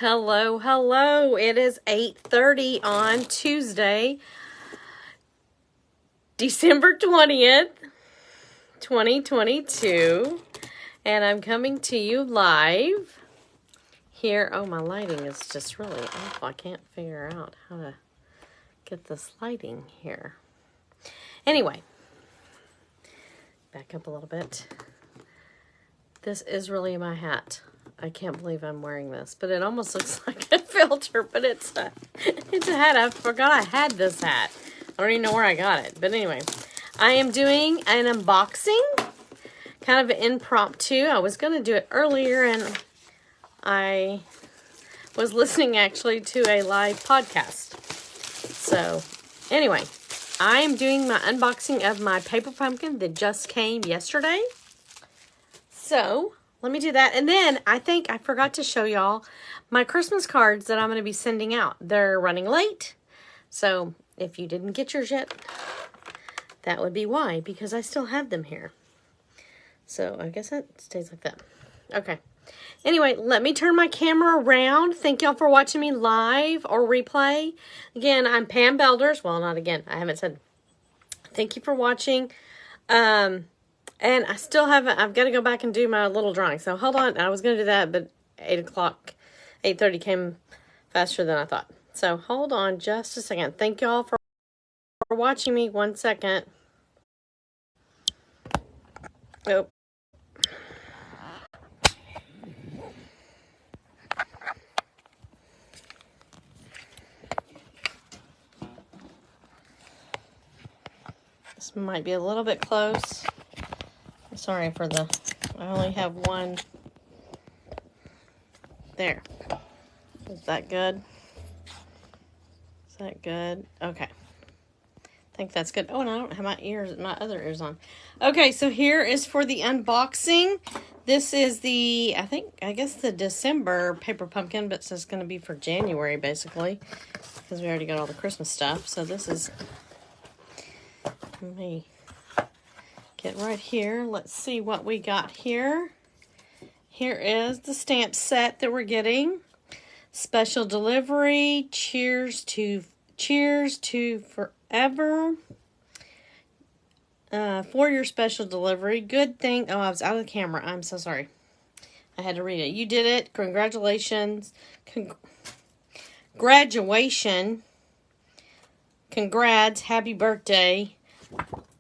Hello, hello. It is 8:30 on Tuesday, December 20th, 2022. And I'm coming to you live here. Oh, my lighting is just really awful. I can't figure out how to get this lighting here. Anyway, back up a little bit. This is really my hat. I can't believe I'm wearing this, but it almost looks like a filter, but it's a hat. I forgot I had this hat. I don't even know where I got it. But anyway, I am doing an unboxing, kind of an impromptu. I was going to do it earlier, and I was listening actually to a live podcast. So anyway, I am doing my unboxing of my paper pumpkin that just came yesterday. So let me do that. And then I think I forgot to show y'all my Christmas cards that I'm going to be sending out. They're running late. So if you didn't get yours yet, that would be why, because I still have them here. So I guess it stays like that. Okay. Anyway, let me turn my camera around. Thank y'all for watching me live or replay. Again, I'm Pam Belders. Well, not again. I haven't said. Thank you for watching. And I still haven't, I've got to go back and do my little drawing. So hold on. I was going to do that, but 8:30 came faster than I thought. So hold on just a second. Thank y'all for watching me. 1 second. Oh. This might be a little bit close. Sorry for I only have one. There. Is that good? Is that good? Okay. I think that's good. Oh, and I don't have my other ears on. Okay, so here is for the unboxing. This is I guess the December paper pumpkin, but it's going to be for January, basically, because we already got all the Christmas stuff. So this is, let me get right here. Let's see what we got here. Here is the stamp set that we're getting. Special delivery. Cheers to forever. For your special delivery. Good thing. Oh, I was out of the camera. I'm so sorry. I had to read it. You did it. Congratulations. Graduation. Congrats. Happy birthday.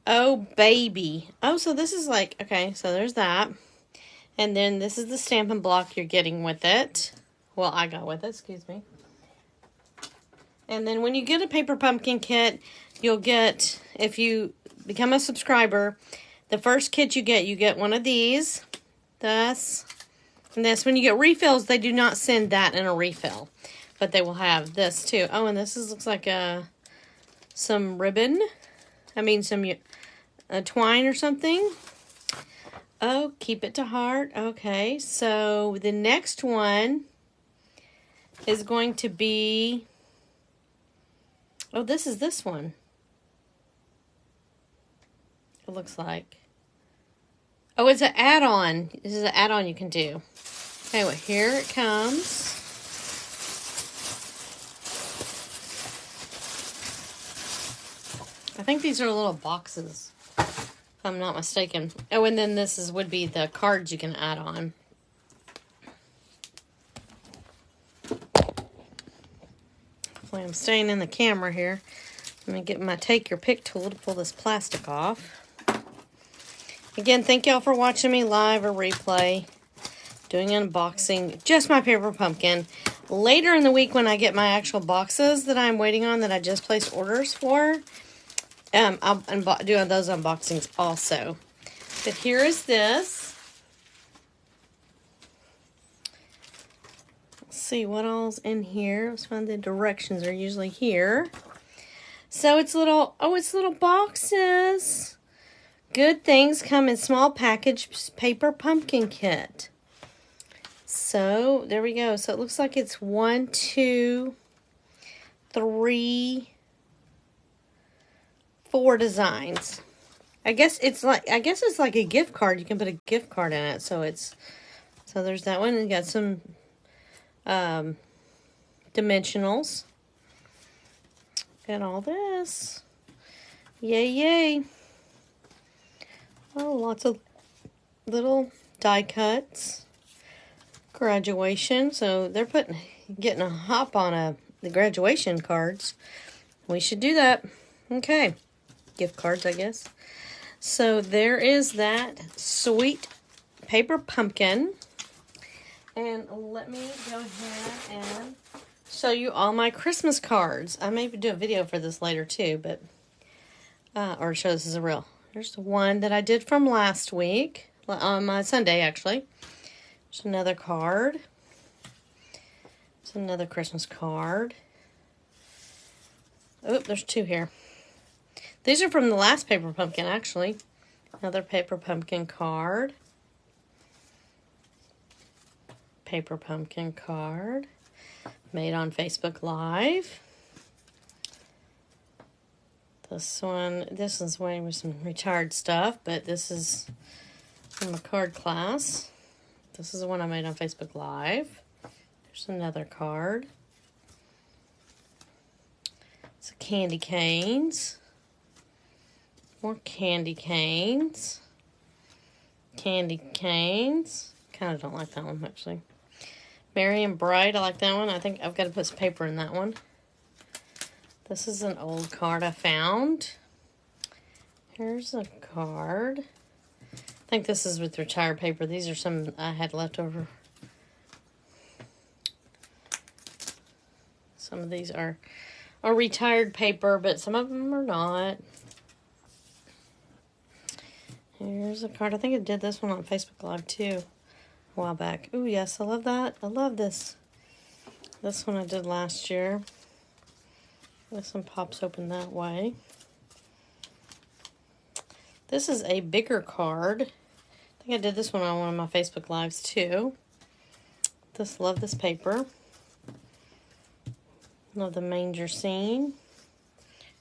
Oh, baby. Oh, so this is like, okay, so there's that. And then this is the Stampin' Block you're getting with it. Well, I got with it, excuse me. And then when you get a paper pumpkin kit, you'll get, if you become a subscriber, the first kit you get one of these. This. And this. When you get refills, they do not send that in a refill. But they will have this too. Oh, and this looks like some ribbon. I mean, some twine or something. Oh, keep it to heart. Okay, so the next one is going to be, oh, this is this one. It looks like. Oh, it's an add-on. This is an add-on you can do. Anyway, here it comes. I think these are little boxes, if I'm not mistaken. Oh, and then this would be the cards you can add on. Hopefully I'm staying in the camera here. Let me get my take your pick tool to pull this plastic off. Again, thank y'all for watching me live or replay. Doing an unboxing. Just my paper pumpkin. Later in the week when I get my actual boxes that I'm waiting on that I just placed orders for, I'll do those unboxings also. But here is this. Let's see what all's in here. Let's find the directions are usually here. So it's little boxes. Good things come in small package paper pumpkin kit. So there we go. So it looks like it's 1, 2, 3, 4 designs. I guess it's like a gift card. You can put a gift card in it. So there's that one. And you got some dimensionals. Got all this. Yay, yay. Oh, lots of little die cuts. Graduation. So they're getting a hop on the graduation cards. We should do that. Okay. Gift cards, I guess. So there is that sweet paper pumpkin. And let me go ahead and show you all my Christmas cards. I may do a video for this later too, but or show this as a reel. Here's the one that I did from last week, on my Sunday actually. There's another card. There's another Christmas card. Oh, there's two here. These are from the last paper pumpkin actually. Another paper pumpkin card. Paper pumpkin card. Made on Facebook Live. This is way with some retired stuff, but this is from a card class. This is the one I made on Facebook Live. There's another card. It's a candy canes. More candy canes. Candy canes. Kind of don't like that one, actually. Merry and Bright, I like that one. I think I've got to put some paper in that one. This is an old card I found. Here's a card. I think this is with retired paper. These are some I had left over. Some of these are retired paper, but some of them are not. Here's a card. I think I did this one on Facebook Live too a while back. Ooh, yes, I love that. I love this. This one I did last year. This one pops open that way. This is a bigger card. I think I did this one on one of my Facebook Lives too. Love this paper. Love the manger scene.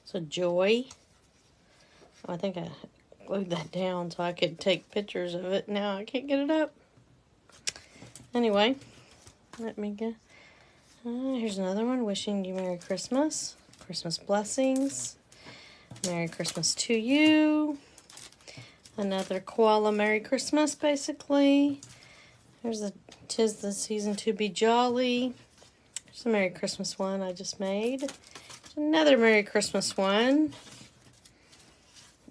It's a joy. Oh, I think I glued that down so I could take pictures of it. Now I can't get it up. Anyway, let me get... here's another one. Wishing you Merry Christmas. Christmas blessings. Merry Christmas to you. Another koala Merry Christmas, basically. There's a 'Tis the Season to Be Jolly. There's a Merry Christmas one I just made. There's another Merry Christmas one.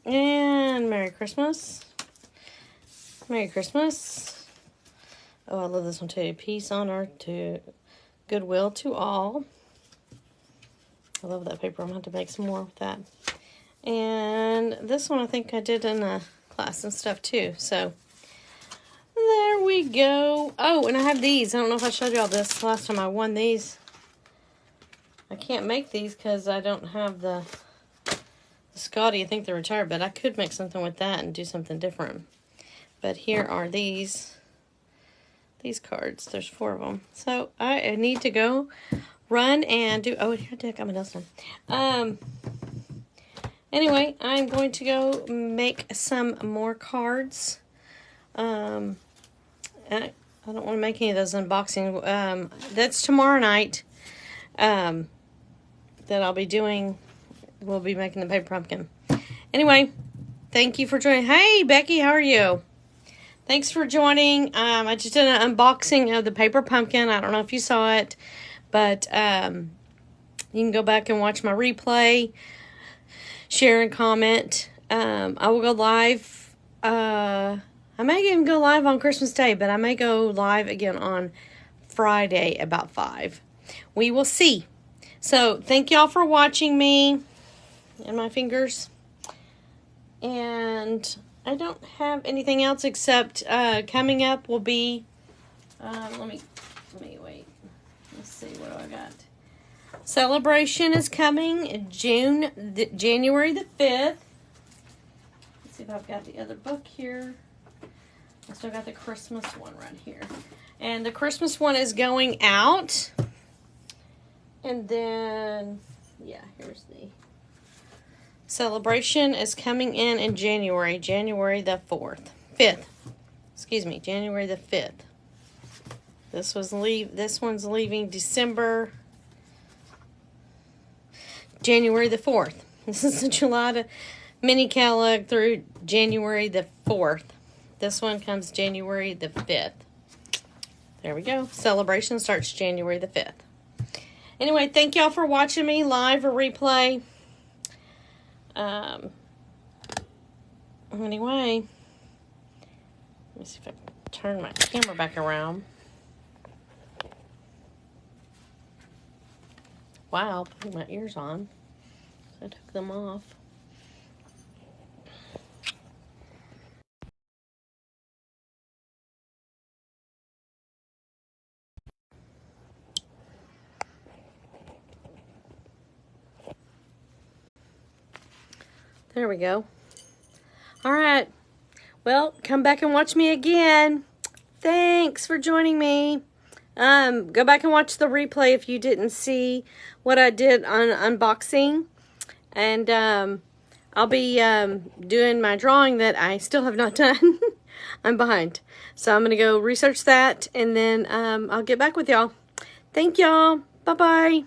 And Merry Christmas. Merry Christmas. Oh, I love this one too. Peace on earth to goodwill to all. I love that paper. I'm going to have to make some more with that. And this one I think I did in a class and stuff too. So there we go. Oh, and I have these. I don't know if I showed y'all this last time I won these. I can't make these because I don't have the Scotty. I think they're retired, but I could make something with that and do something different. But here are these cards. There's 4 of them. So I need to go run and do... Oh, here, I got my nails done. Anyway, I'm going to go make some more cards. I don't want to make any of those unboxing. That's tomorrow night. That I'll be doing... We'll be making the paper pumpkin. Anyway, thank you for joining. Hey, Becky, how are you? Thanks for joining. I just did an unboxing of the paper pumpkin. I don't know if you saw it, but you can go back and watch my replay, share and comment. I will go live. I may even go live on Christmas Day, but I may go live again on Friday about 5. We will see. So thank y'all for watching me and my fingers. And I don't have anything else except coming up will be let me wait. Let's see, what do I got? Celebration is coming January the 5th. Let's see if I've got the other book here. I still got the Christmas one right here. And the Christmas one is going out. And then, yeah, here's the Celebration is coming in January the 5th. Excuse me, January the 5th. This one's leaving December January the 4th. This is the July mini catalog through January the 4th. This one comes January the 5th. There we go. Celebration starts January the 5th. Anyway, thank y'all for watching me live or replay. Anyway, let me see if I can turn my camera back around. Wow, putting my ears on. I took them off. There we go. All right. Well, come back and watch me again. Thanks for joining me. Go back and watch the replay if you didn't see what I did on unboxing. And I'll be doing my drawing that I still have not done. I'm behind. So I'm going to go research that, and then I'll get back with y'all. Thank y'all. Bye-bye.